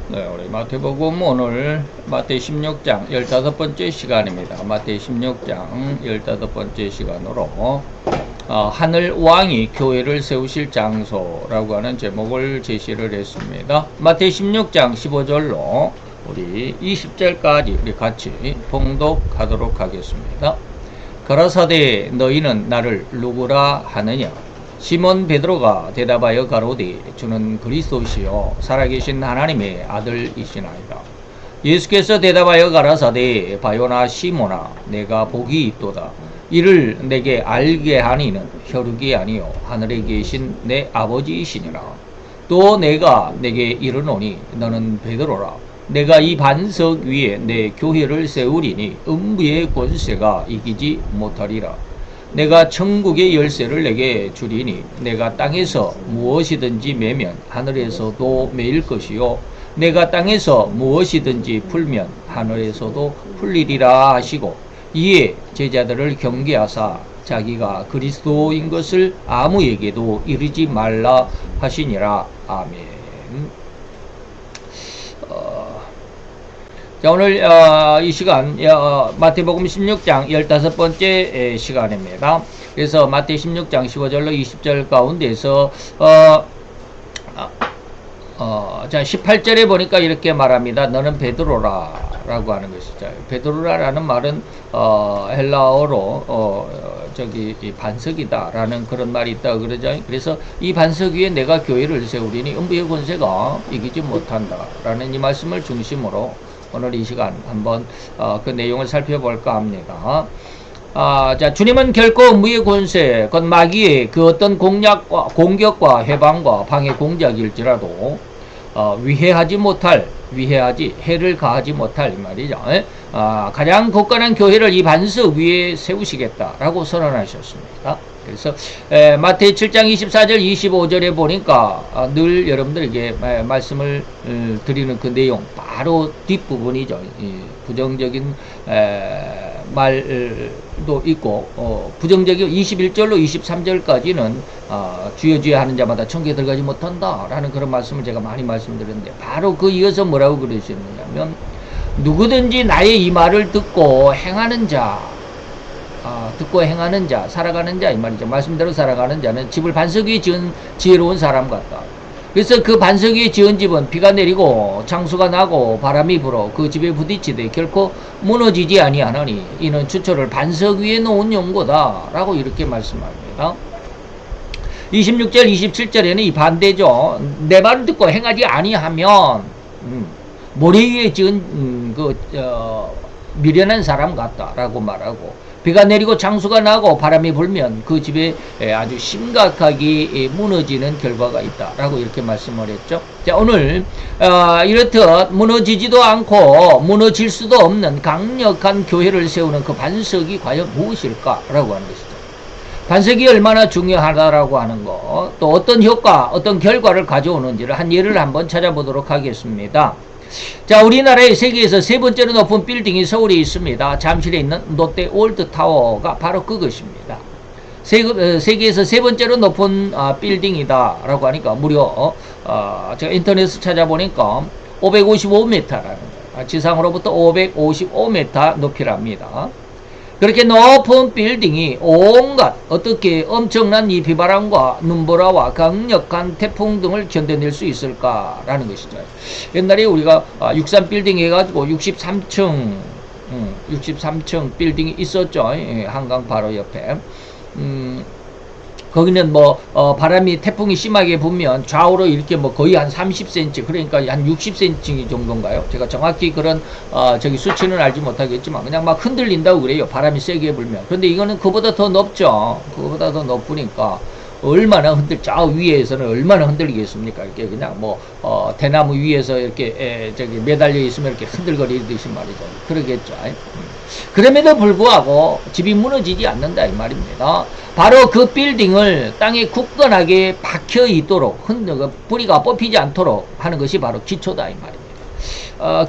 네, 우리 마태복음 오늘 마태 16장 15번째 시간입니다. 마태 16장 15번째 시간으로 하늘 왕이 교회를 세우실 장소라고 하는 제목을 제시를 했습니다. 마태 16장 15절로 우리 20절까지 우리 같이 봉독하도록 하겠습니다. 가라사대 너희는 나를 누구라 하느냐? 시몬 베드로가 대답하여 가로되 주는 그리스도시요 살아계신 하나님의 아들이시나이다. 예수께서 대답하여 가라사대 바요나 시몬아 내가 복이 있도다. 이를 내게 알게 하니는 혈육이 아니요 하늘에 계신 내 아버지이시니라. 또 내가 내게 이르노니 너는 베드로라. 내가 이 반석 위에 내 교회를 세우리니 음부의 권세가 이기지 못하리라. 내가 천국의 열쇠를 내게 주리니 내가 땅에서 무엇이든지 매면 하늘에서도 매일 것이요 내가 땅에서 무엇이든지 풀면 하늘에서도 풀리리라 하시고 이에 제자들을 경계하사 자기가 그리스도인 것을 아무에게도 이르지 말라 하시니라. 아멘. 자, 오늘 이 시간 마태복음 16장 15번째 시간입니다. 그래서 마태 16장 15절로 20절 가운데서 자 18절에 보니까 이렇게 말합니다. 너는 베드로라 라고 하는 것이죠. 베드로라라는 말은 헬라어로 이 반석이다 라는 그런 말이 있다 그러죠. 그래서 이 반석 위에 내가 교회를 세우리니 음부의 권세가 이기지 못한다 라는 이 말씀을 중심으로 오늘 이 시간 한번 그 내용을 살펴볼까 합니다. 자, 주님은 결코 음부의 권세, 곧 마귀의 그 어떤 공격과 해방과 방해 공작일지라도 해를 가하지 못할 이 말이죠. 가장 굳건한 교회를 이 반석 위에 세우시겠다라고 선언하셨습니다. 그래서 마태 7장 24절 25절에 보니까 늘 여러분들에게 말씀을 드리는 그 내용 바로 뒷부분이죠. 부정적인 말도 있고 부정적인 21절로 23절까지는 주여 주여 하는 자마다 천국에 들어가지 못한다 라는 그런 말씀을 제가 많이 말씀드렸는데 바로 그 이어서 뭐라고 그러시느냐면 누구든지 나의 이 말을 듣고 행하는 자 살아가는 자 이 말이죠. 말씀대로 살아가는 자는 집을 반석 위에 지은 지혜로운 사람 같다. 그래서 그 반석 위에 지은 집은 비가 내리고 창수가 나고 바람이 불어 그 집에 부딪히되 결코 무너지지 아니하나니 이는 주초를 반석 위에 놓은 용고다 라고 이렇게 말씀합니다. 26절 27절에는 이 반대죠. 내 말을 듣고 행하지 아니하면 모래 위에 지은 미련한 사람 같다라고 말하고 비가 내리고 장수가 나고 바람이 불면 그 집에 아주 심각하게 무너지는 결과가 있다라고 이렇게 말씀을 했죠. 자, 오늘 이렇듯 무너지지도 않고 무너질 수도 없는 강력한 교회를 세우는 그 반석이 과연 무엇일까라고 하는 것이죠. 반석이 얼마나 중요하다라고 하는 거, 또 어떤 효과, 어떤 결과를 가져오는지를 한 예를 한번 찾아보도록 하겠습니다. 자, 우리나라의 세계에서 세 번째로 높은 빌딩이 서울에 있습니다. 잠실에 있는 롯데 월드타워가 바로 그것입니다. 세계에서 세 번째로 높은 빌딩이다 라고 하니까 무려 제가 인터넷에서 찾아보니까 555m라는 거예요. 지상으로부터 555m 높이랍니다. 그렇게 높은 빌딩이 온갖 어떻게 엄청난 이 비바람과 눈보라와 강력한 태풍 등을 견뎌낼 수 있을까라는 것이죠. 옛날에 우리가 63빌딩 해가지고 63층 빌딩이 있었죠. 한강 바로 옆에. 거기는 바람이 태풍이 심하게 불면 좌우로 이렇게 거의 한 30cm, 그러니까 한 60cm 정도인가요? 제가 정확히 그런, 수치는 알지 못하겠지만, 그냥 막 흔들린다고 그래요. 바람이 세게 불면. 그런데 이거는 그보다 더 높죠. 그보다 더 높으니까, 얼마나 저 위에서는 얼마나 흔들리겠습니까? 이렇게 그냥 대나무 위에서 이렇게, 매달려 있으면 이렇게 흔들거리듯이 말이죠. 그러겠죠. 그럼에도 불구하고 집이 무너지지 않는다 이 말입니다. 바로 그 빌딩을 땅에 굳건하게 박혀 있도록 뿌리가 뽑히지 않도록 하는 것이 바로 기초다 이 말입니다.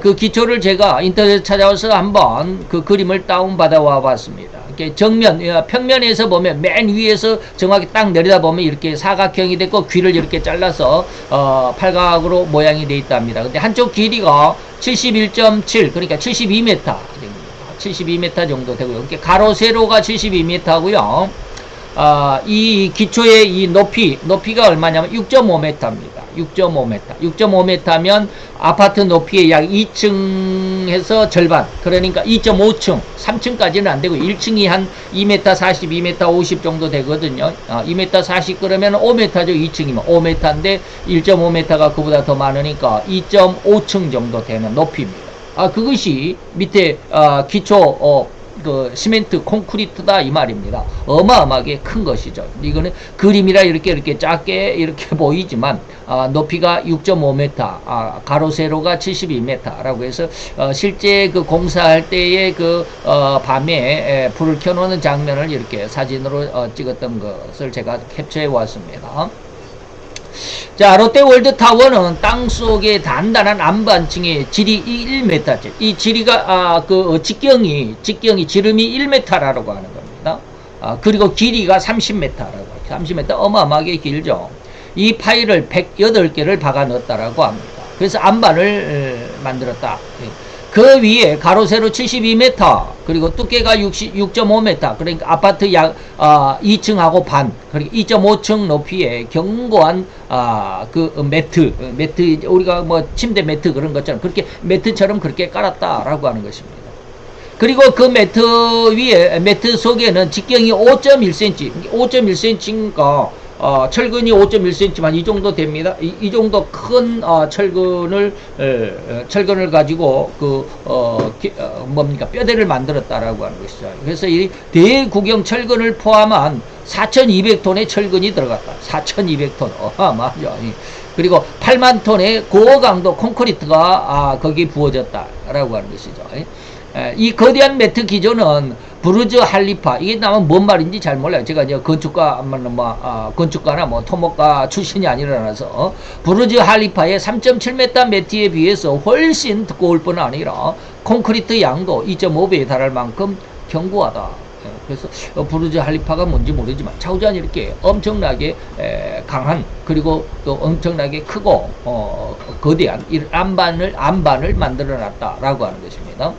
그 기초를 제가 인터넷에 찾아와서 한번 그 그림을 다운받아 와 봤습니다. 이렇게 정면, 평면에서 보면 맨 위에서 정확히 딱 내려다 보면 이렇게 사각형이 됐고 귀를 이렇게 잘라서 팔각으로 모양이 되어 있답니다. 근데 한쪽 길이가 71.7, 그러니까 72m 됩니다. 72m 정도 되고요. 이렇게 가로 세로가 72m고요. 이 기초의 이 높이가 얼마냐면 6.5m입니다. 6.5m. 6.5m면 아파트 높이의 약 2층에서 절반. 그러니까 2.5층, 3층까지는 안 되고 1층이 한 2m 40, 2m 50 정도 되거든요. 2m 40 그러면 5m죠. 2층이면 5m인데 1.5m가 그보다 더 많으니까 2.5층 정도 되는 높이입니다. 그것이 밑에 기초 그 시멘트 콘크리트다 이 말입니다. 어마어마하게 큰 것이죠. 이거는 그림이라 이렇게 작게 이렇게 보이지만 높이가 6.5m, 가로 세로가 72m라고 해서 실제 그 공사할 때에 그 밤에 불을 켜놓는 장면을 이렇게 사진으로 찍었던 것을 제가 캡처해 왔습니다. 자, 롯데월드타워는 땅속의 단단한 안반층의 지리 1m짜리. 이 지리가, 직경이 지름이 1m라고 하는 겁니다. 그리고 길이가 30m라고. 30m 어마어마하게 길죠. 이 파일을 108개를 박아 넣었다라고 합니다. 그래서 안반을 만들었다. 그 위에 가로 세로 72m 그리고 두께가 6.5m 그러니까 아파트 약 2층하고 반 그러니까 2.5층 높이의 견고한 그 매트 우리가 뭐 침대 매트 그런 것처럼 그렇게 매트처럼 그렇게 깔았다라고 하는 것입니다. 그리고 그 매트 속에는 직경이 5.1cm 5.1cm니까 철근이 5.1cm만 이 정도 됩니다. 이 정도 큰 철근을 가지고 뼈대를 만들었다라고 하는 것이죠. 그래서 이 대구경 철근을 포함한 4,200톤의 철근이 들어갔다. 4,200톤 어마어마하죠. 그리고 8만 톤의 고강도 콘크리트가 거기에 부어졌다라고 하는 것이죠. 이 거대한 매트 기존은 부르즈 할리파 이게 나면 뭔 말인지 잘 몰라요. 제가 이제 건축가나 뭐 토목가 출신이 아니라서 부르즈 할리파의 3.7m 매트에 비해서 훨씬 두꺼울 뿐 아니라 콘크리트 양도 2.5배에 달할 만큼 견고하다. 그래서 부르즈 할리파가 뭔지 모르지만 차후자는 이렇게 엄청나게 강한 그리고 또 엄청나게 크고 거대한 이 안반을 만들어 놨다라고 하는 것입니다.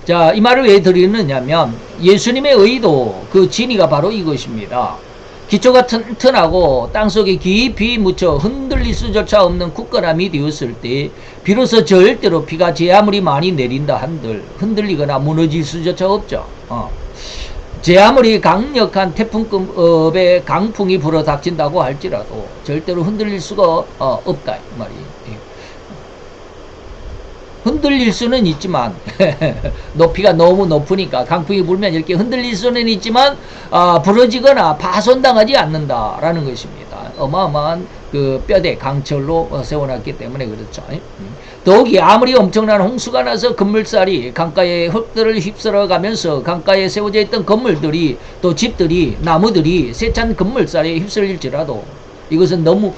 자, 이 말을 왜 드리느냐면 예수님의 의도 그 진리가 바로 이것입니다. 기초가 튼튼하고 땅속에 깊이 묻혀 흔들릴 수조차 없는 굳건함이 되었을 때 비로소 절대로 비가 제 아무리 많이 내린다 한들 흔들리거나 무너질 수조차 없죠. 제 아무리 강력한 태풍급의 강풍이 불어 닥친다고 할지라도 절대로 흔들릴 수가 없다 이 말이에요. 흔들릴 수는 있지만 높이가 너무 높으니까 강풍이 불면 이렇게 흔들릴 수는 있지만 부러지거나 파손당하지 않는다라는 것입니다. 어마어마한 그 뼈대 강철로 세워놨기 때문에 그렇죠. 더욱이 아무리 엄청난 홍수가 나서 건물살이 강가의 흙들을 휩쓸어 가면서 강가에 세워져 있던 건물들이 또 집들이 나무들이 세찬 건물살에 휩쓸릴지라도 이것은 너무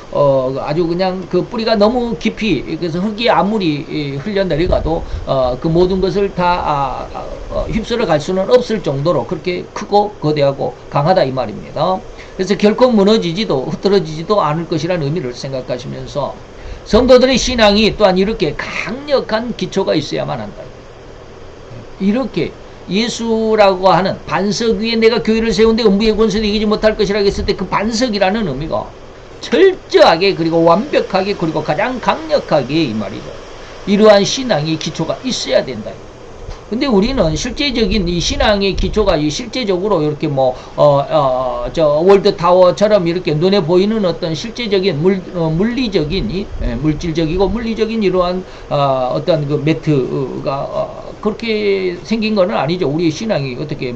아주 그냥 그 뿌리가 너무 깊이 그래서 흙이 아무리 흘려내려가도 그 모든 것을 다 휩쓸어 갈 수는 없을 정도로 그렇게 크고 거대하고 강하다 이 말입니다. 그래서 결코 무너지지도 흐트러지지도 않을 것이라는 의미를 생각하시면서 성도들의 신앙이 또한 이렇게 강력한 기초가 있어야만 한다. 이렇게 예수라고 하는 반석 위에 내가 교회를 세운데 음부의 권세도 이기지 못할 것이라고 했을 때 그 반석이라는 의미가 철저하게 그리고 완벽하게 그리고 가장 강력하게 이 말이죠. 이러한 신앙의 기초가 있어야 된다. 근데 우리는 실제적인 이 신앙의 기초가 실제적으로 이렇게 월드타워처럼 이렇게 눈에 보이는 어떤 실제적인 물리적인 물질적이고 물리적인 이러한 어떤 그 매트가 그렇게 생긴 건 아니죠. 우리의 신앙이 어떻게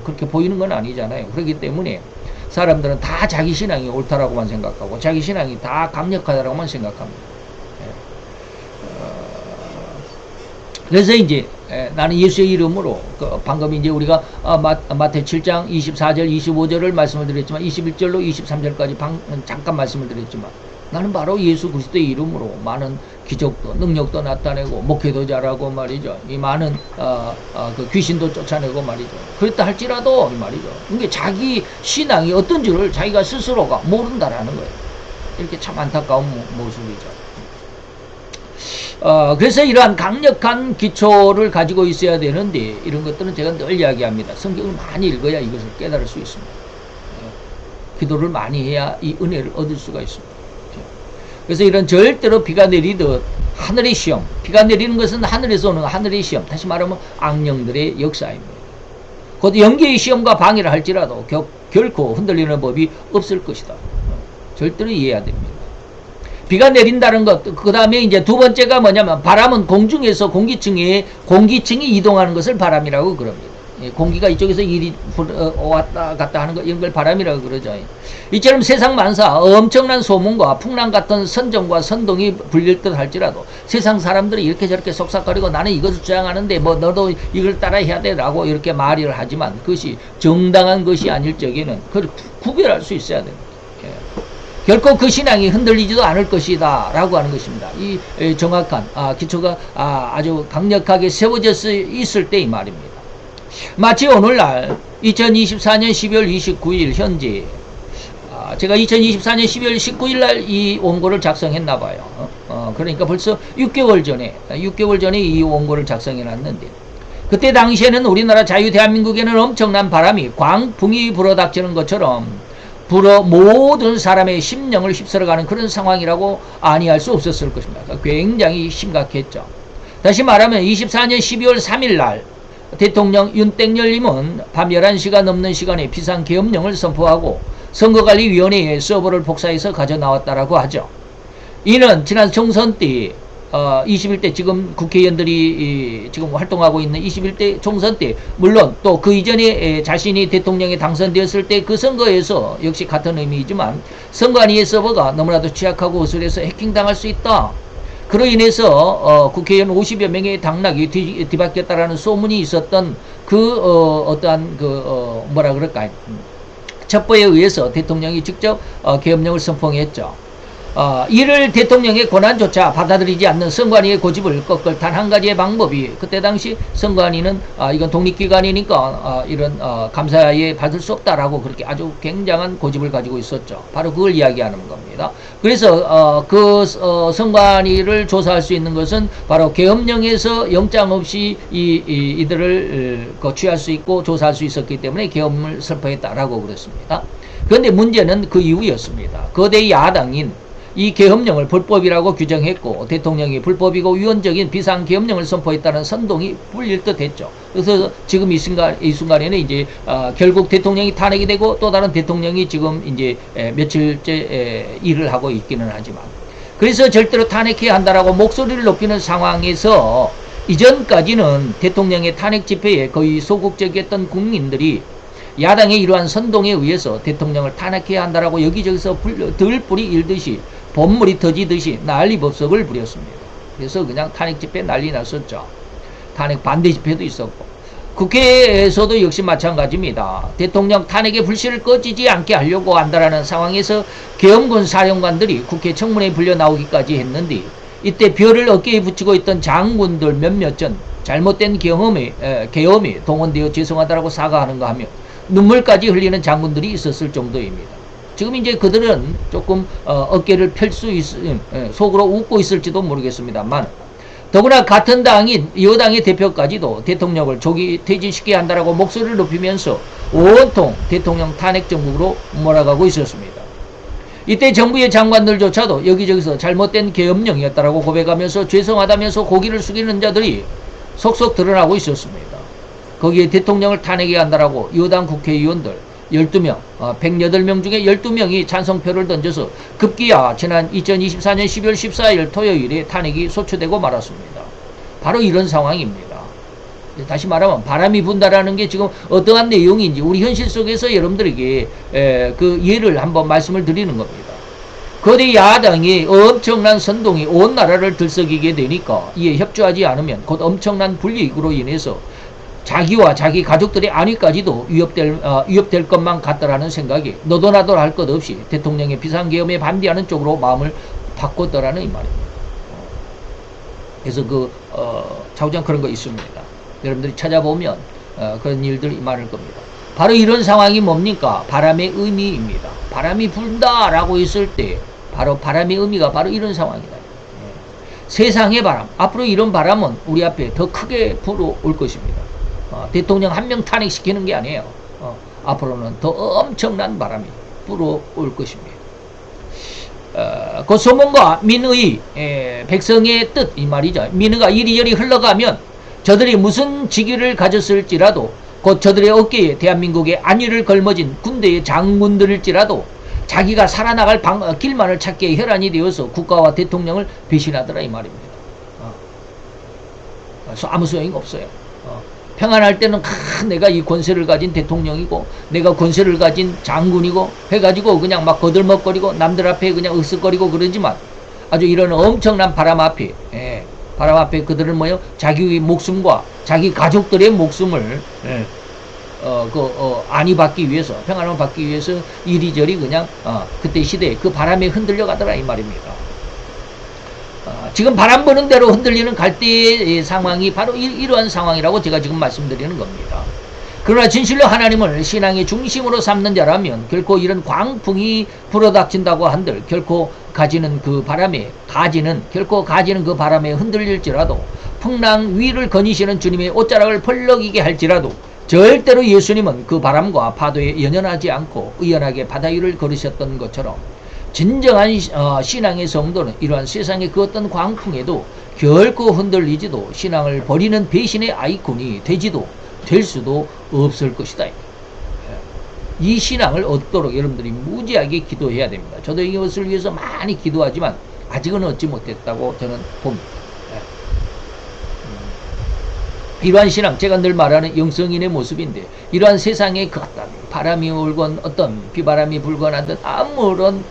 그렇게 보이는 건 아니잖아요. 그렇기 때문에 사람들은 다 자기 신앙이 옳다라고만 생각하고 자기 신앙이 다 강력하다라고만 생각합니다. 그래서 이제 나는 예수의 이름으로 방금 이제 우리가 마태 7장 24절 25절을 말씀을 드렸지만 21절로 23절까지 잠깐 말씀을 드렸지만 나는 바로 예수 그리스도의 이름으로 많은 기적도 능력도 나타내고 목회도 잘하고 말이죠. 이 많은 그 귀신도 쫓아내고 말이죠. 그랬다 할지라도 이 말이죠. 이게 자기 신앙이 어떤 줄을 자기가 스스로가 모른다라는 거예요. 이렇게 참 안타까운 모습이죠. 그래서 이러한 강력한 기초를 가지고 있어야 되는데 이런 것들은 제가 늘 이야기합니다. 성경을 많이 읽어야 이것을 깨달을 수 있습니다. 기도를 많이 해야 이 은혜를 얻을 수가 있습니다. 그래서 이런 절대로 비가 내리듯 하늘의 시험, 비가 내리는 것은 하늘에서 오는 하늘의 시험, 다시 말하면 악령들의 역사입니다. 곧 영계의 시험과 방해를 할지라도 결코 흔들리는 법이 없을 것이다. 절대로 이해해야 됩니다. 비가 내린다는 것, 그 다음에 이제 두 번째가 뭐냐면 바람은 공중에서 공기층이 이동하는 것을 바람이라고 그럽니다. 공기가 이쪽에서 이리 왔다 갔다 하는 거, 이런 걸 바람이라고 그러죠. 이처럼 세상 만사 엄청난 소문과 풍랑 같은 선정과 선동이 불릴 듯 할지라도 세상 사람들이 이렇게 저렇게 속삭거리고 나는 이것을 주장하는데 뭐 너도 이걸 따라 해야 돼 라고 이렇게 말을 하지만 그것이 정당한 것이 아닐 적에는 그걸 구별할 수 있어야 됩니다. 결코 그 신앙이 흔들리지도 않을 것이다 라고 하는 것입니다. 이 정확한 기초가 아주 강력하게 세워져 있을 때 이 말입니다. 마치 오늘날 2024년 12월 29일 현재 제가 2024년 12월 19일 날 이 원고를 작성했나 봐요. 그러니까 벌써 6개월 전에 이 원고를 작성해 놨는데 그때 당시에는 우리나라 자유 대한민국에는 엄청난 바람이 광풍이 불어닥치는 것처럼 모든 사람의 심령을 휩쓸어가는 그런 상황이라고 아니할 수 없었을 것입니다. 굉장히 심각했죠. 다시 말하면 24년 12월 3일 날 대통령 윤땡열님은 밤 11시가 넘는 시간에 비상계엄령을 선포하고 선거관리위원회에 서버를 복사해서 가져나왔다라고 하죠. 이는 지난 총선 때 21대 지금 국회의원들이 지금 활동하고 있는 21대 총선 때 물론 또 그 이전에 자신이 대통령에 당선되었을 때 그 선거에서 역시 같은 의미이지만 선관위의 서버가 너무나도 취약하고 어슬해서 해킹당할 수 있다. 그로 인해서 국회의원 50여 명의 당락이 뒤바뀌었다라는 소문이 있었던 어떠한 뭐라 그럴까요? 첩보에 의해서 대통령이 직접 계엄령을 선포했죠. 이를 대통령의 권한조차 받아들이지 않는 선관위의 고집을 꺾을 단 한 가지의 방법이 그때 당시 선관위는 이건 독립기관이니까 이런 감사에 받을 수 없다라고 그렇게 아주 굉장한 고집을 가지고 있었죠. 바로 그걸 이야기하는 겁니다. 그래서 선관위를 조사할 수 있는 것은 바로 계엄령에서 영장 없이 이들을 취할 수 있고 조사할 수 있었기 때문에 계엄을 선포했다라고 그랬습니다. 그런데 문제는 그 이후였습니다. 거대 야당인 이 계엄령을 불법이라고 규정했고 대통령이 불법이고 위헌적인 비상계엄령을 선포했다는 선동이 불릴 듯 했죠. 그래서 지금 이 순간에는 이제 결국 대통령이 탄핵이 되고 또 다른 대통령이 지금 이제 며칠째 일을 하고 있기는 하지만 그래서 절대로 탄핵해야 한다라고 목소리를 높이는 상황에서 이전까지는 대통령의 탄핵 집회에 거의 소극적이었던 국민들이 야당의 이러한 선동에 의해서 대통령을 탄핵해야 한다라고 여기저기서 들불이 일듯이 본물이 터지듯이 난리법석을 부렸습니다. 그래서 그냥 탄핵 집회 난리 났었죠. 탄핵 반대 집회도 있었고 국회에서도 역시 마찬가지입니다. 대통령 탄핵의 불씨를 꺼지지 않게 하려고 한다라는 상황에서 계엄군 사령관들이 국회 청문회에 불려 나오기까지 했는데 이때 별을 어깨에 붙이고 있던 장군들 몇몇 전 잘못된 계엄에 동원되어 죄송하다라고 사과하는가 하며 눈물까지 흘리는 장군들이 있었을 정도입니다. 지금 이제 그들은 조금 어깨를 펼 수 속으로 웃고 있을지도 모르겠습니다만 더구나 같은 당인 여당의 대표까지도 대통령을 조기 퇴진시켜야 한다라고 목소리를 높이면서 온통 대통령 탄핵 정국으로 몰아가고 있었습니다. 이때 정부의 장관들조차도 여기저기서 잘못된 계엄령이었다라고 고백하면서 죄송하다면서 고개를 숙이는 자들이 속속 드러나고 있었습니다. 거기에 대통령을 탄핵해야 한다라고 여당 국회의원들 12명, 108명 중에 12명이 찬성표를 던져서 급기야 지난 2024년 12월 14일 토요일에 탄핵이 소추되고 말았습니다. 바로 이런 상황입니다. 다시 말하면 바람이 분다라는 게 지금 어떠한 내용인지 우리 현실 속에서 여러분들에게 그 예를 한번 말씀을 드리는 겁니다. 거대 야당이 엄청난 선동이 온 나라를 들썩이게 되니까 이에 협조하지 않으면 곧 엄청난 불이익으로 인해서 자기와 자기 가족들의 안위까지도 위협될 것만 같더라는 생각이 너도 나도 할 것 없이 대통령의 비상계엄에 반대하는 쪽으로 마음을 바꿨더라는 이 말입니다. 그래서 차후장 그런 거 있습니다. 여러분들이 찾아보면 그런 일들이 많을 겁니다. 바로 이런 상황이 뭡니까? 바람의 의미입니다. 바람이 분다라고 했을 때 바로 바람의 의미가 바로 이런 상황이다. 세상의 바람, 앞으로 이런 바람은 우리 앞에 더 크게 불어올 것입니다. 대통령 한 명 탄핵시키는 게 아니에요. 앞으로는 더 엄청난 바람이 불어올 것입니다. 그 소문과 민의, 백성의 뜻, 이 말이죠. 민의가 이리저리 흘러가면 저들이 무슨 직위를 가졌을지라도 곧 저들의 어깨에 대한민국의 안위를 걸머진 군대의 장군들일지라도 자기가 살아나갈 길만을 찾기에 혈안이 되어서 국가와 대통령을 배신하더라 이 말입니다. 아무 소용이 없어요. 평안할 때는 내가 이 권세를 가진 대통령이고 내가 권세를 가진 장군이고 해가지고 그냥 막 거들먹거리고 남들 앞에 그냥 으쓱거리고 그러지만 아주 이런 엄청난 바람 앞에 그들은 뭐요? 자기의 목숨과 자기 가족들의 목숨을 안위 받기 위해서 평안을 받기 위해서 이리저리 그냥 그때 시대에 그 바람에 흔들려 가더라 이 말입니다. 지금 바람 부는 대로 흔들리는 갈대의 상황이 바로 이러한 상황이라고 제가 지금 말씀드리는 겁니다. 그러나 진실로 하나님을 신앙의 중심으로 삼는 자라면 결코 이런 광풍이 불어닥친다고 한들 결코 가지는 그 바람에 결코 가지는 그 바람에 흔들릴지라도 풍랑 위를 거니시는 주님의 옷자락을 펄럭이게 할지라도 절대로 예수님은 그 바람과 파도에 연연하지 않고 의연하게 바다 위를 걸으셨던 것처럼 진정한 신앙의 성도는 이러한 세상의 그 어떤 광풍에도 결코 흔들리지도 신앙을 버리는 배신의 아이콘이 되지도 될 수도 없을 것이다. 이 신앙을 얻도록 여러분들이 무지하게 기도해야 됩니다. 저도 이것을 위해서 많이 기도하지만 아직은 얻지 못했다고 저는 봅니다. 이러한 신앙, 제가 늘 말하는 영성인의 모습인데 이러한 세상에 그 어떤 바람이 울건 어떤 비바람이 불건 하든 아무런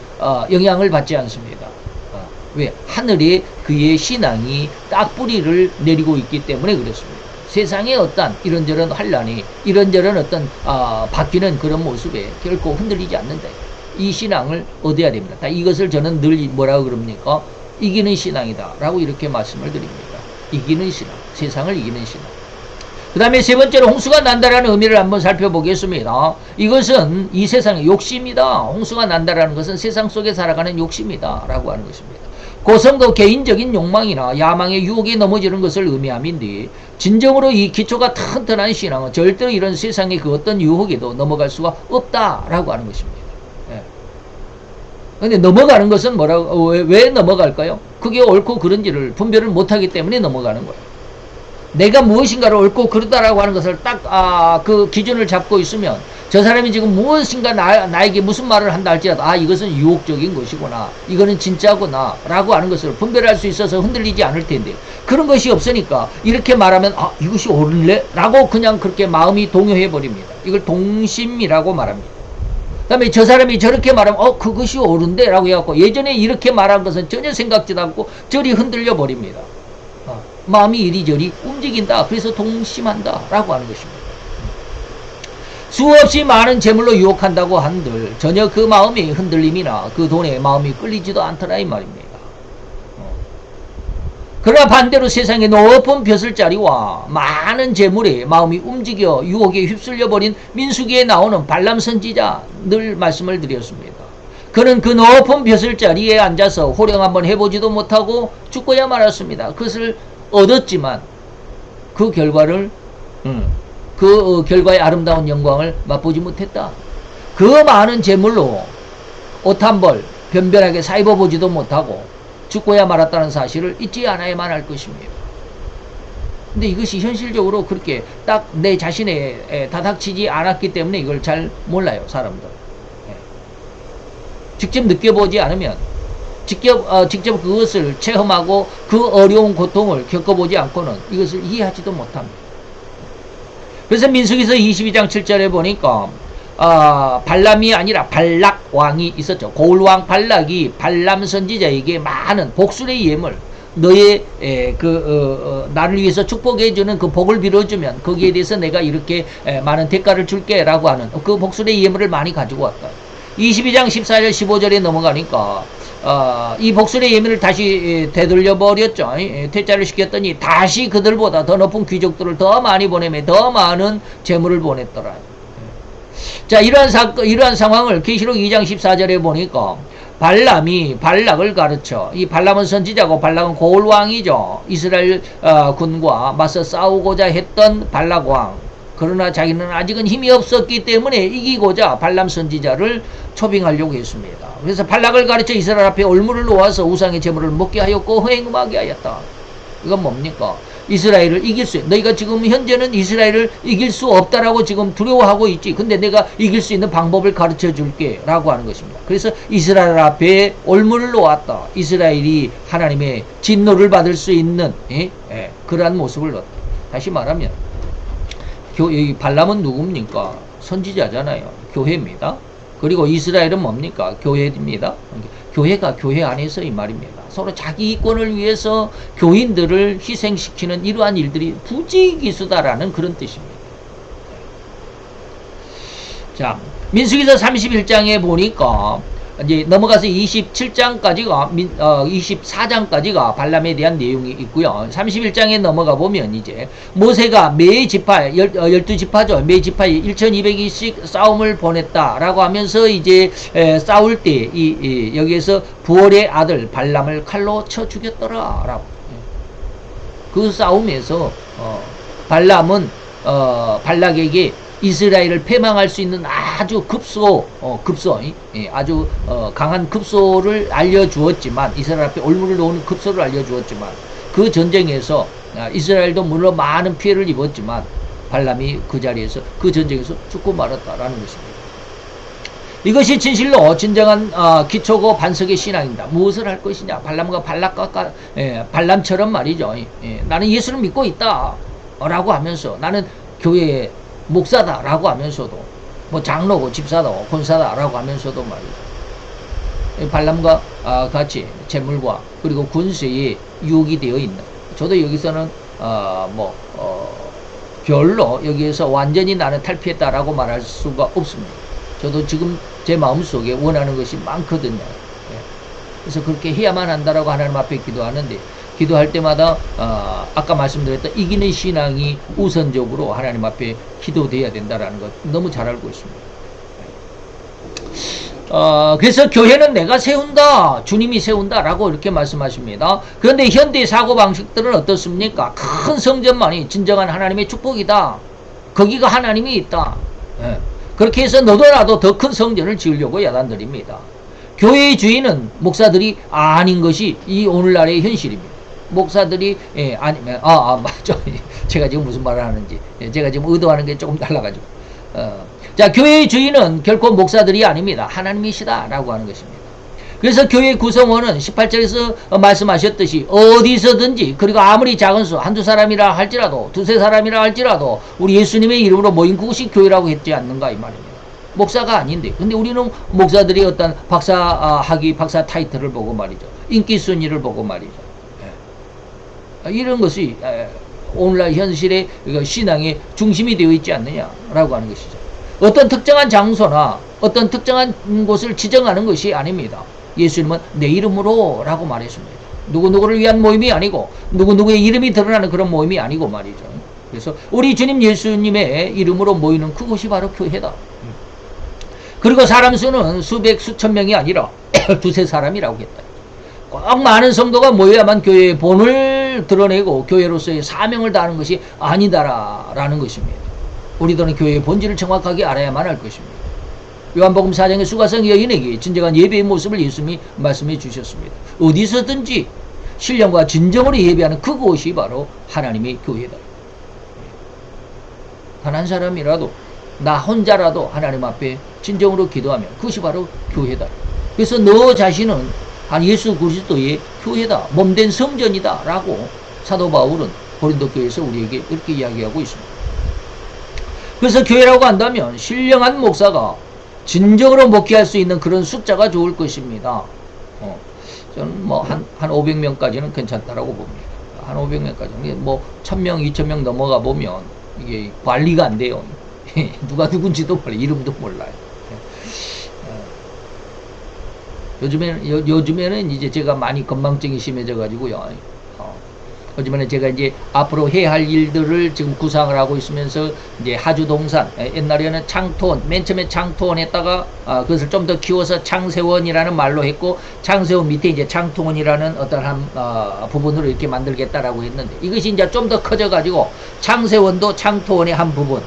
영향을 받지 않습니다. 왜? 하늘에 그의 신앙이 딱 뿌리를 내리고 있기 때문에 그렇습니다. 세상에 어떤 이런저런 환란이 이런저런 어떤 바뀌는 그런 모습에 결코 흔들리지 않는다. 이 신앙을 얻어야 됩니다. 이것을 저는 늘 뭐라고 그럽니까? 이기는 신앙이다 라고 이렇게 말씀을 드립니다. 이기는 신앙, 세상을 이기는 신앙. 그 다음에 세 번째로 홍수가 난다라는 의미를 한번 살펴보겠습니다. 이것은 이 세상의 욕심이다. 홍수가 난다라는 것은 세상 속에 살아가는 욕심이다 라고 하는 것입니다. 고성도 개인적인 욕망이나 야망의 유혹에 넘어지는 것을 의미함인데 진정으로 이 기초가 튼튼한 신앙은 절대로 이런 세상의 그 어떤 유혹에도 넘어갈 수가 없다라고 하는 것입니다. 근데 넘어가는 것은 왜 넘어갈까요? 그게 옳고 그른지를 분별을 못하기 때문에 넘어가는 거예요. 내가 무엇인가를 옳고 그르다라고 하는 것을 딱 그 기준을 잡고 있으면 저 사람이 지금 무엇인가 나에게 무슨 말을 한다 할지라도 이것은 유혹적인 것이구나, 이거는 진짜구나 라고 하는 것을 분별할 수 있어서 흔들리지 않을 텐데 그런 것이 없으니까 이렇게 말하면 이것이 옳을래? 라고 그냥 그렇게 마음이 동요해 버립니다. 이걸 동심이라고 말합니다. 그 다음에 저 사람이 저렇게 말하면 그것이 옳은데 라고 해갖고 예전에 이렇게 말한 것은 전혀 생각지도 않고 저리 흔들려 버립니다. 마음이 이리저리 움직인다. 그래서 동심한다 라고 하는 것입니다. 수없이 많은 재물로 유혹한다고 한들 전혀 그 마음의 흔들림이나 그 돈에 마음이 끌리지도 않더라 이 말입니다. 그러나 반대로 세상의 높은 벼슬자리와 많은 재물에 마음이 움직여 유혹에 휩쓸려 버린 민수기에 나오는 발람 선지자 늘 말씀을 드렸습니다. 그는 그 높은 벼슬자리에 앉아서 호령 한번 해보지도 못하고 죽고야 말았습니다. 그것을 얻었지만 그 결과를 그 결과의 아름다운 영광을 맛보지 못했다. 그 많은 재물로 옷 한 벌 변변하게 사입어보지도 못하고 죽고야 말았다는 사실을 잊지 않아야만 할 것입니다. 근데 이것이 현실적으로 그렇게 딱 내 자신에 다닥치지 않았기 때문에 이걸 잘 몰라요 사람들. 직접 느껴보지 않으면 직접 그것을 체험하고 그 어려운 고통을 겪어보지 않고는 이것을 이해하지도 못합니다. 그래서 민수기서 22장 7절에 보니까 발람이 아니라 발락 왕이 있었죠. 고울왕 발락이 발람 선지자에게 많은 복술의 예물, 너의 나를 위해서 축복해주는 그 복을 빌어주면 거기에 대해서 내가 이렇게 많은 대가를 줄게 라고 하는 그 복술의 예물을 많이 가지고 왔다. 22장 14절 15절에 넘어가니까 이 복술의 예물을 다시 되돌려 버렸죠. 퇴짜를 시켰더니 다시 그들보다 더 높은 귀족들을 더 많이 보내며 더 많은 재물을 보냈더라. 자, 이러한 상황을 계시록 2장 14절에 보니까 발람이 발락을 가르쳐, 이 발람은 선지자고 발락은 고울왕이죠. 이스라엘 군과 맞서 싸우고자 했던 발락왕. 그러나 자기는 아직은 힘이 없었기 때문에 이기고자 발람 선지자를 초빙하려고 했습니다. 그래서 발락을 가르쳐 이스라엘 앞에 올무를 놓아서 우상의 제물을 먹게 하였고 흥행하게 하였다. 이건 뭡니까? 이스라엘을 이길 수, 너희가 지금 현재는 이스라엘을 이길 수 없다라고 지금 두려워하고 있지. 근데 내가 이길 수 있는 방법을 가르쳐 줄게 라고 하는 것입니다. 그래서 이스라엘 앞에 올무를 놓았다. 이스라엘이 하나님의 진노를 받을 수 있는 그러한 모습을 넣었다. 다시 말하면 여기 발람은 누굽니까? 선지자잖아요. 교회입니다. 그리고 이스라엘은 뭡니까? 교회입니다. 교회가 교회 안에서 이 말입니다. 서로 자기 이권을 위해서 교인들을 희생시키는 이러한 일들이 부지기수다라는 그런 뜻입니다. 자, 민수기서 31장에 보니까 이제 넘어가서 27장까지가 24장까지가 발람에 대한 내용이 있고요. 31장에 넘어가 보면 이제 모세가 매 지파 12지파죠. 매 지파에 1200일씩 싸움을 보냈다라고 하면서 이제 싸울 때 여기에서 부월의 아들 발람을 칼로 쳐 죽였더라라고. 그 싸움에서 발람은 발락에게 이스라엘을 패망할 수 있는 아주 아주 강한 급소를 알려주었지만, 이스라엘 앞에 올무를 놓은 급소를 알려주었지만, 그 전쟁에서 이스라엘도 물론 많은 피해를 입었지만 발람이 그 자리에서 그 전쟁에서 죽고 말았다라는 것입니다. 이것이 진실로 진정한 기초고 반석의 신앙입니다. 무엇을 할 것이냐? 발람과 발람처럼 말이죠. 나는 예수를 믿고 있다 라고 하면서, 나는 교회의 목사다 라고 하면서도, 뭐 장로고 집사다 권사다 라고 하면서도 말이죠, 발람과 같이 재물과 그리고 군수에 유혹이 되어 있는, 저도 여기서는 별로 여기에서 완전히 나는 탈피했다라고 말할 수가 없습니다. 저도 지금 제 마음속에 원하는 것이 많거든요. 그래서 그렇게 해야만 한다라고 하나님 앞에 기도하는데, 기도할 때마다 아까 말씀드렸던 이기는 신앙이 우선적으로 하나님 앞에 기도돼야 된다라는 것 너무 잘 알고 있습니다. 그래서 교회는 내가 세운다, 주님이 세운다라고 이렇게 말씀하십니다. 그런데 현대 사고방식들은 어떻습니까? 큰 성전만이 진정한 하나님의 축복이다, 거기가 하나님이 있다, 그렇게 해서 너도 나도 더 큰 성전을 지으려고 야단들입니다. 교회의 주인은 목사들이 아닌 것이 이 오늘날의 현실입니다. 목사들이 아니면 맞죠. 제가 지금 무슨 말을 하는지, 제가 지금 의도하는 게 조금 달라가지고, 자, 교회의 주인은 결코 목사들이 아닙니다. 하나님이시다 라고 하는 것입니다. 그래서 교회 구성원은 18절에서 말씀하셨듯이 어디서든지, 그리고 아무리 작은 수 한두 사람이라 할지라도, 두세 사람이라 할지라도 우리 예수님의 이름으로 모인 그것이 교회라고 했지 않는가 이 말입니다. 목사가 아닌데, 근데 우리는 목사들이 어떤 박사 타이틀을 보고 말이죠, 인기 순위를 보고 말이죠, 이런 것이 오늘날 현실의 신앙의 중심이 되어 있지 않느냐라고 하는 것이죠. 어떤 특정한 장소나 어떤 특정한 곳을 지정하는 것이 아닙니다. 예수님은 내 이름으로 라고 말했습니다. 누구누구를 위한 모임이 아니고 누구누구의 이름이 드러나는 그런 모임이 아니고 말이죠. 그래서 우리 주님 예수님의 이름으로 모이는 그곳이 바로 교회다. 그리고 사람 수는 수백 수천 명이 아니라 두세 사람이라고 했다. 꼭 많은 성도가 모여야만 교회의 본을 드러내고 교회로서의 사명을 다하는 것이 아니다라는 것입니다. 우리들은 교회의 본질을 정확하게 알아야만 할 것입니다. 요한복음 4장의 수가성 여인에게 진정한 예배의 모습을 예수님이 말씀해 주셨습니다. 어디서든지 신령과 진정으로 예배하는 그곳이 바로 하나님의 교회다. 단 한 사람이라도, 나 혼자라도 하나님 앞에 진정으로 기도하면 그것이 바로 교회다. 그래서 너 자신은 한 예수 그리스도의 교회다, 몸된 성전이다 라고 사도 바울은 고린도 교회에서 우리에게 이렇게 이야기하고 있습니다. 그래서 교회라고 한다면 신령한 목사가 진정으로 목회할 수 있는 그런 숫자가 좋을 것입니다. 저는 뭐 한 500명까지는 괜찮다라고 봅니다. 한 500명까지는 뭐 1000명, 2000명 넘어가 보면 이게 관리가 안 돼요. 누가 누군지도 몰라, 이름도 몰라요. 요즘에는 이제 제가 많이 건망증이 심해져 가지고요. 하지만 제가 이제 앞으로 해야 할 일들을 지금 구상을 하고 있으면서 이제 하주동산, 옛날에는 창토원, 맨 처음에 창토원 했다가 그것을 좀 더 키워서 창세원이라는 말로 했고, 창세원 밑에 이제 창토원이라는 어떠한 부분으로 이렇게 만들겠다라고 했는데, 이것이 이제 좀 더 커져 가지고 창세원도 창토원의 한 부분,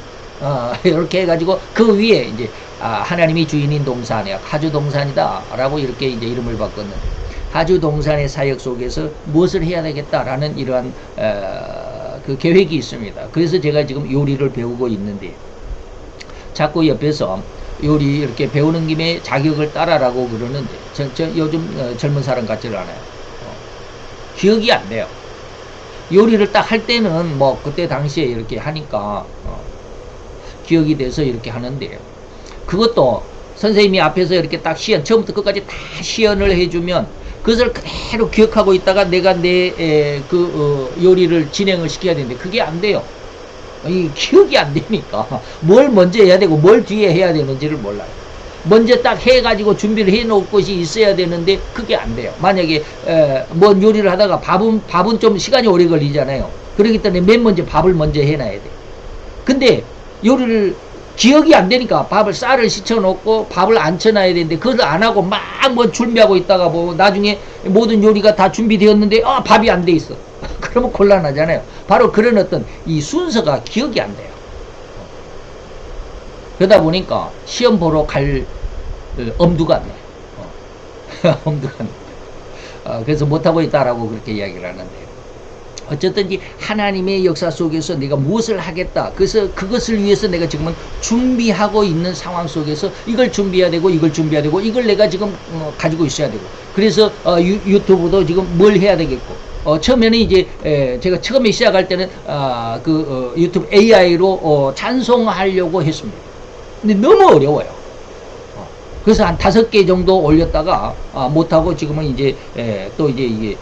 이렇게 해가지고 그 위에 이제 하나님이 주인인 동산이야, 하주동산이다 라고 이렇게 이제 이름을 바꿨는데, 하주동산의 사역 속에서 무엇을 해야 되겠다라는 이러한 그 계획이 있습니다. 그래서 제가 지금 요리를 배우고 있는데, 자꾸 옆에서 요리 이렇게 배우는 김에 자격을 따라라고 그러는데, 저 요즘 젊은 사람 같지를 않아요. 기억이 안 돼요. 요리를 딱 할 때는 뭐 그때 당시에 이렇게 하니까 기억이 돼서 이렇게 하는데, 그것도 선생님이 앞에서 이렇게 딱 시연, 처음부터 끝까지 다 시연을 해주면 그것을 그대로 기억하고 있다가 내가 내 요리를 진행을 시켜야 되는데, 그게 안 돼요. 이 기억이 안 되니까 뭘 먼저 해야 되고 뭘 뒤에 해야 되는지를 몰라요. 먼저 딱 해가지고 준비를 해 놓을 것이 있어야 되는데 그게 안 돼요. 만약에 뭔 요리를 하다가 밥은 좀 시간이 오래 걸리잖아요. 그렇기 때문에 맨 먼저 밥을 먼저 해놔야 돼. 근데 요리를 기억이 안 되니까 쌀을 씻어놓고 밥을 안 쳐놔야 되는데, 그걸 안 하고 막 뭐 준비하고 있다가 뭐 나중에 모든 요리가 다 준비되었는데 밥이 안 돼 있어. 그러면 곤란하잖아요. 바로 그런 어떤 이 순서가 기억이 안 돼요. 그러다 보니까 시험 보러 갈 엄두가 안 나요. 엄두가 안 나요. 그래서 못하고 있다라고 그렇게 이야기를 하는데요. 어쨌든지 하나님의 역사 속에서 내가 무엇을 하겠다, 그래서 그것을 위해서 내가 지금은 준비하고 있는 상황 속에서 이걸 준비해야 되고 이걸 준비해야 되고 이걸 내가 지금 가지고 있어야 되고, 그래서 유튜브도 지금 뭘 해야 되겠고, 처음에는 이제 제가 처음에 시작할 때는 유튜브 AI로 찬송하려고 했습니다. 근데 너무 어려워요. 그래서 한 5개 정도 올렸다가 못하고 지금은 이제 또 이제 이게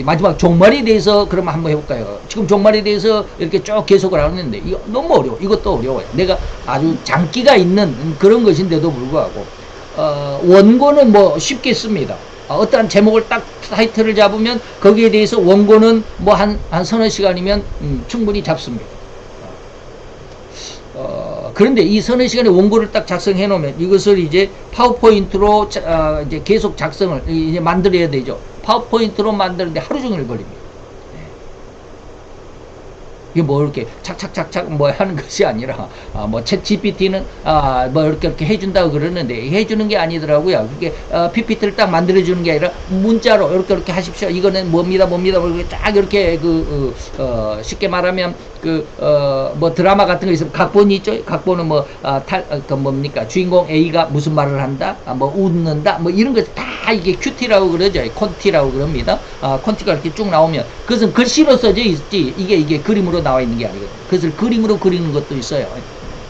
마지막 종말에 대해서 그러면 한번 해볼까요? 지금 종말에 대해서 이렇게 쭉 계속을 하는데 이거 너무 어려워. 이것도 어려워요. 내가 아주 장기가 있는 그런 것인데도 불구하고 원고는 뭐 쉽게 씁니다. 어떠한 제목을 딱 타이틀을 잡으면 거기에 대해서 원고는 뭐 한 서너 시간이면 충분히 잡습니다. 그런데 이 서너 시간에 원고를 딱 작성해 놓으면 이것을 이제 파워포인트로 이제 계속 작성을 이제 만들어야 되죠. 파워포인트로 만드는데 하루 종일 걸립니다. 이게 뭐 이렇게 착착착착 뭐 하는 것이 아니라 뭐 챗 GPT는 뭐 이렇게 해준다고 그러는데 해주는 게 아니더라고요. 그게 PPT를 딱 만들어주는 게 아니라 문자로 이렇게 하십시오. 이거는 뭡니다. 딱 이렇게 쉽게 말하면 뭐 드라마 같은 거 있으면 각본이 있죠. 각본은 뭐 뭡니까, 주인공 A가 무슨 말을 한다, 뭐 웃는다, 뭐 이런 것 다 이게 큐티라고 그러죠. 콘티라고 그럽니다. 콘티가 이렇게 쭉 나오면 그것은 글씨로 써져 있지 이게 그림으로 나와 있는 게 아니거든요. 그것을 그림으로 그리는 것도 있어요.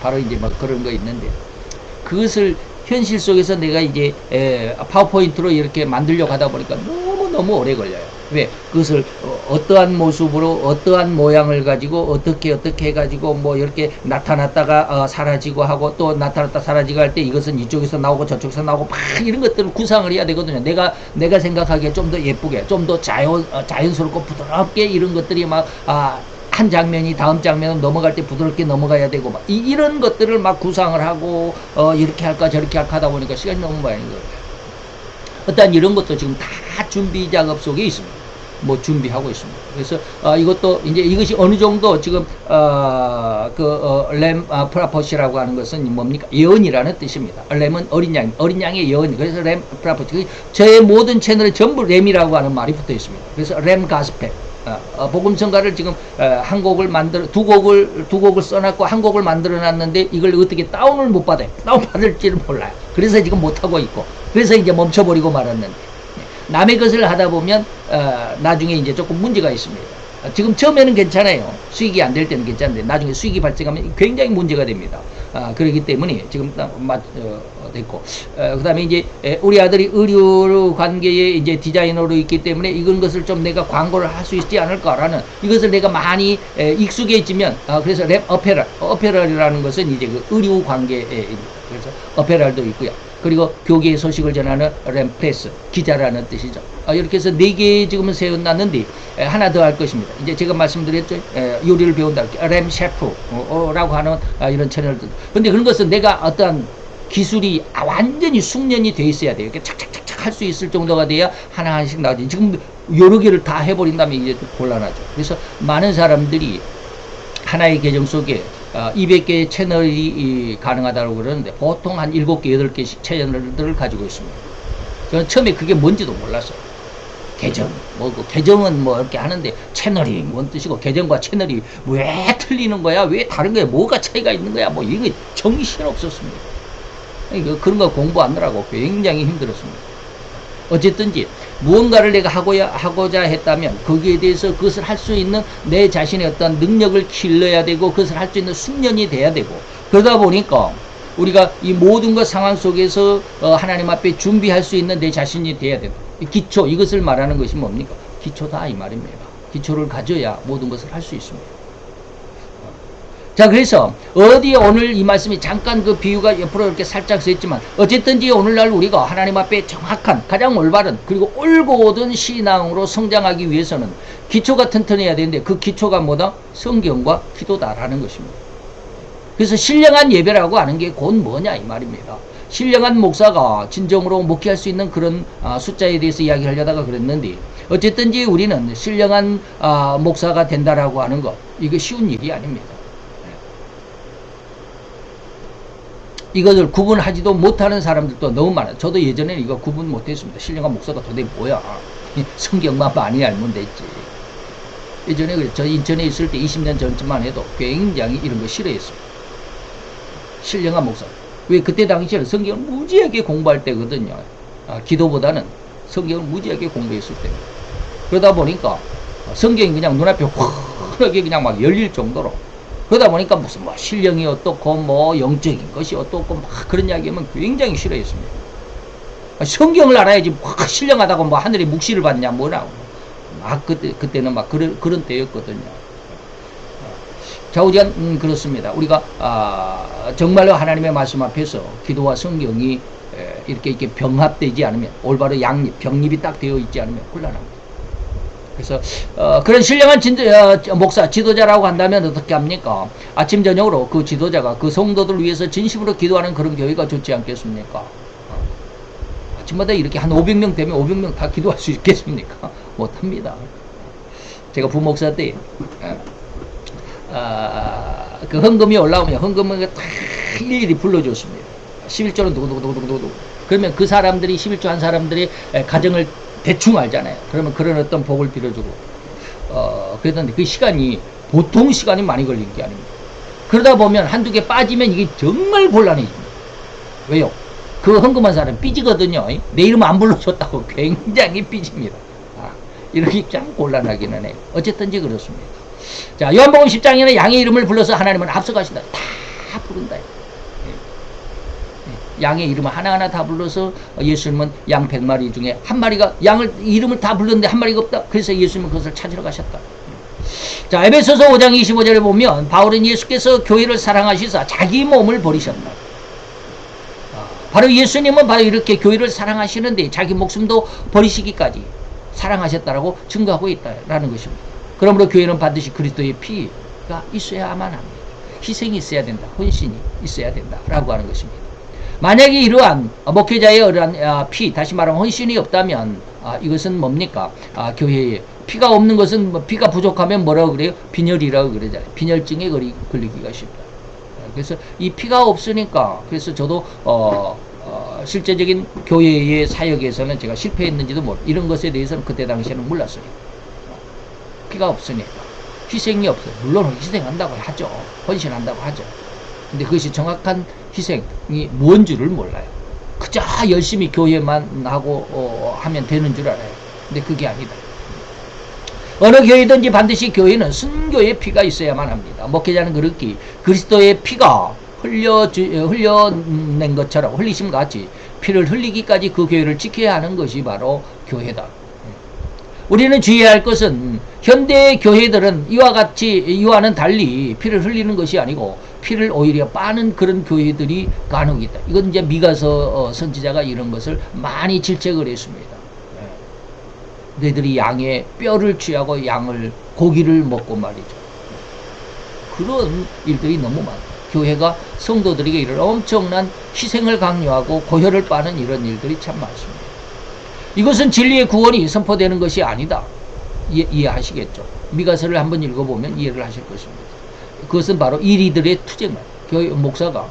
바로 이제 막 그런 거 있는데, 그것을 현실 속에서 내가 이제 파워포인트로 이렇게 만들려고 하다 보니까 너무 오래 걸려요. 왜? 그것을 어떠한 모습으로 어떠한 모양을 가지고 어떻게 해가지고 뭐 이렇게 나타났다가 사라지고 하고 또 나타났다 사라지고 할 때 이것은 이쪽에서 나오고 저쪽에서 나오고 막 이런 것들을 구상을 해야 되거든요. 내가 생각하기에 좀 더 예쁘게, 좀 더 자연스럽고 부드럽게 이런 것들이 막 한 장면이 다음 장면으로 넘어갈 때 부드럽게 넘어가야 되고 막 이런 것들을 막 구상을 하고 이렇게 할까 저렇게 할까 하다 보니까 시간이 너무 많이 걸려요. 어떤 이런 것도 지금 다 준비 작업 속에 있습니다. 뭐 준비하고 있습니다. 그래서 이것도 이제 이것이 어느 정도 지금 램 프라포시라고 하는 것은 뭡니까? 예언이라는 뜻입니다. 램은 어린 양의 예언. 그래서 램 프라포시. 저의 모든 채널에 전부 램이라고 하는 말이 붙어 있습니다. 그래서 램 가스펠. 복음성가를 지금 한 곡을 두 곡을 써놨고 한 곡을 만들어놨는데 이걸 어떻게 다운을 못 받아요. 다운 받을지를 몰라요. 그래서 지금 못하고 있고, 그래서 이제 멈춰버리고 말았는데, 남의 것을 하다 보면 나중에 이제 조금 문제가 있습니다. 지금 처음에는 괜찮아요. 수익이 안 될 때는 괜찮은데 나중에 수익이 발생하면 굉장히 문제가 됩니다. 그렇기 때문에 지금 됐고, 그 다음에 이제 우리 아들이 의료 관계에 이제 디자이너로 있기 때문에 이런 것을 좀 내가 광고를 할 수 있지 않을까라는, 이것을 내가 많이 익숙해지면, 그래서 랩 어페럴이라는 것은 이제 그 의료 관계에, 그래서 어페럴도 있고요. 그리고 교계의 소식을 전하는 램프레스, 기자라는 뜻이죠. 이렇게 해서 4개 지금은 세워놨는데, 하나 더 할 것입니다. 이제 제가 말씀드렸죠. 요리를 배운다. 램 셰프라고 하는 이런 채널들. 근데 그런 것은 내가 어떠한 기술이 완전히 숙련이 돼 있어야 돼요. 이렇게 착착착착 할 수 있을 정도가 돼야 하나하나씩 나오지. 지금 여러 개를 다 해버린다면 이제 좀 곤란하죠. 그래서 많은 사람들이 하나의 계정 속에 200개의 채널이 가능하다고 그러는데 보통 한 7개, 8개씩 채널들을 가지고 있습니다. 저는 처음에 그게 뭔지도 몰랐어요. 계정, 계정은 뭐 이렇게 하는데 채널이 뭔 뜻이고 계정과 채널이 왜 틀리는 거야? 왜 다른 거야? 뭐가 차이가 있는 거야? 뭐 이게 정신 없었습니다. 그런 거 공부하느라고 굉장히 힘들었습니다. 어쨌든지 무언가를 내가 하고자 했다면 거기에 대해서 그것을 할 수 있는 내 자신의 어떤 능력을 길러야 되고 그것을 할 수 있는 숙련이 돼야 되고, 그러다 보니까 우리가 이 모든 것 상황 속에서 하나님 앞에 준비할 수 있는 내 자신이 돼야 된다. 기초, 이것을 말하는 것이 뭡니까? 기초다 이 말입니다. 기초를 가져야 모든 것을 할 수 있습니다. 자, 그래서 어디에 오늘 이 말씀이 잠깐 그 비유가 옆으로 이렇게 살짝 서 있지만 어쨌든지 오늘날 우리가 하나님 앞에 정확한 가장 올바른 그리고 올곧은 신앙으로 성장하기 위해서는 기초가 튼튼해야 되는데 그 기초가 뭐다? 성경과 기도다라는 것입니다. 그래서 신령한 예배라고 하는 게 곧 뭐냐 이 말입니다. 신령한 목사가 진정으로 목회할 수 있는 그런 숫자에 대해서 이야기하려다가 그랬는데, 어쨌든지 우리는 신령한 목사가 된다라고 하는 것, 이게 쉬운 일이 아닙니다. 이것을 구분하지도 못하는 사람들도 너무 많아요. 저도 예전에는 이거 구분 못했습니다. 신령한 목사가 도대체 뭐야? 성경만 많이 알면 됐지. 예전에 저 인천에 있을 때 20년 전쯤만 해도 굉장히 이런 거 싫어했습니다. 신령한 목사. 왜? 그때 당시에는 성경을 무지하게 공부할 때거든요. 기도보다는 성경을 무지하게 공부했을 때입니다. 그러다 보니까 성경이 그냥 눈앞에 환하게 그냥 막 열릴 정도로, 그러다 보니까 무슨 뭐 신령이 어떻고 뭐 영적인 것이 어떻고 막 그런 이야기하면 굉장히 싫어했습니다. 성경을 알아야지 막 신령하다고 뭐 하늘에 묵시를 받냐 뭐라고. 막 그때는 막 그런 때였거든요. 좌우지간 그렇습니다. 우리가 정말로 하나님의 말씀 앞에서 기도와 성경이 이렇게 병합되지 않으면, 올바로 병립이 딱 되어 있지 않으면 곤란합니다. 그래서 그런 신령한 목사, 지도자라고 한다면 어떻게 합니까? 아침 저녁으로 그 지도자가 그 성도들 위해서 진심으로 기도하는 그런 교회가 좋지 않겠습니까? 아침마다 이렇게 한 500명 되면 500명 다 기도할 수 있겠습니까? 못합니다. 제가 부목사 때 그 헌금이 올라오면 헌금을 다 일일이 불러줬습니다. 11조는 누구누구. 그러면 그 사람들이 11조 한 사람들의 가정을 대충 알잖아요. 그러면 그런 어떤 복을 빌어주고 그랬는데 그 시간이 보통 시간이 많이 걸린 게 아닙니다. 그러다 보면 한두 개 빠지면 이게 정말 곤란해집니다. 왜요? 그 헌금한 사람 삐지거든요. 내 이름 안 불러줬다고 굉장히 삐집니다. 이렇게 참 곤란하기는 해요. 어쨌든지 그렇습니다. 자, 요한복음 10장에는 양의 이름을 불러서 하나님은 앞서가신다. 다 부른다. 양의 이름을 하나하나 다 불러서 예수님은 양 100마리 중에 한 마리가 이름을 다 불렀는데 한 마리가 없다. 그래서 예수님은 그것을 찾으러 가셨다. 자, 에베소서 5장 25절에 보면 바울은 예수께서 교회를 사랑하시사 자기 몸을 버리셨다. 바로 예수님은 바로 이렇게 교회를 사랑하시는데 자기 목숨도 버리시기까지 사랑하셨다라고 증거하고 있다라는 것입니다. 그러므로 교회는 반드시 그리스도의 피가 있어야만 합니다. 희생이 있어야 된다. 헌신이 있어야 된다라고 하는 것입니다. 만약에 이러한 목회자의 이러한 피, 다시 말하면 헌신이 없다면 이것은 뭡니까? 교회에 피가 없는 것은 피가 부족하면 뭐라고 그래요? 빈혈이라고 그러잖아요. 빈혈증에 걸리기가 쉽다. 그래서 이 피가 없으니까, 그래서 저도 실제적인 교회의 사역에서는 제가 실패했는지도 이런 것에 대해서는 그때 당시에는 몰랐어요. 피가 없으니까 희생이 없어요. 물론 희생한다고 하죠. 헌신한다고 하죠. 근데 그것이 정확한 희생이 뭔 줄을 몰라요. 그저 열심히 교회만 하고 하면 되는 줄 알아요. 근데 그게 아니다. 어느 교회든지 반드시 교회는 순교의 피가 있어야만 합니다. 목회자는 그렇게 그리스도의 피가 흘려낸 것처럼 흘리심 같이 피를 흘리기까지 그 교회를 지켜야 하는 것이 바로 교회다. 우리는 주의해야 할 것은 현대 교회들은 이와는 달리 피를 흘리는 것이 아니고 피를 오히려 빠는 그런 교회들이 간혹 있다. 이건 이제 미가서 선지자가 이런 것을 많이 질책을 했습니다. 너희들이 양의 뼈를 취하고 양을 고기를 먹고 말이죠. 그런 일들이 너무 많다. 교회가 성도들에게 이런 엄청난 희생을 강요하고 고혈을 빠는 이런 일들이 참 많습니다. 이것은 진리의 구원이 선포되는 것이 아니다. 이해하시겠죠? 미가서를 한번 읽어보면 이해를 하실 것입니다. 그것은 바로 이리들의 투쟁만. 교회 목사가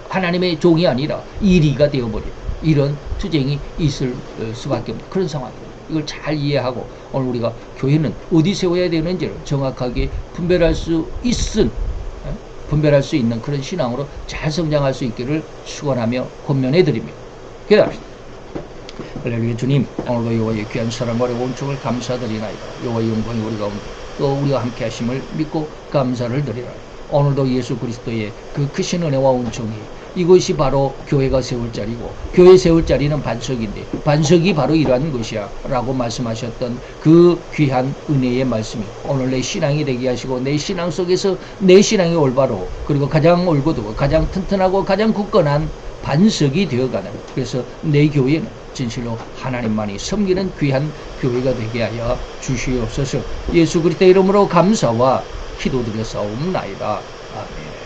하나님의 종이 아니라 이리가 되어버린 이런 투쟁이 있을 수밖에 없는 그런 상황입니다. 이걸 잘 이해하고 오늘 우리가 교회는 어디 세워야 되는지를 정확하게 분별할 수 있는 그런 신앙으로 잘 성장할 수 있기를 축원하며 권면해 드립니다. 기도합시다. 할렐루야. 주님, 오늘도 여호와의 귀한 사랑과 온총을 감사드리나이다. 여호와의 영광이 우리 가운데 또 우리와 함께 하심을 믿고 감사를 드리라. 오늘도 예수 그리스도의 그 크신 은혜와 온총이 이것이 바로 교회가 세울 자리고 교회 세울 자리는 반석인데 반석이 바로 이러한 것이야 라고 말씀하셨던 그 귀한 은혜의 말씀이 오늘 내 신앙이 되게 하시고 내 신앙 속에서 내 신앙이 올바로 그리고 가장 올곧고 가장 튼튼하고 가장 굳건한 반석이 되어가는 그래서 내 교회는 진실로 하나님만이 섬기는 귀한 교회가 되게 하여 주시옵소서. 예수 그리스도의 이름으로 감사와 기도드려 싸움나이다. 아멘.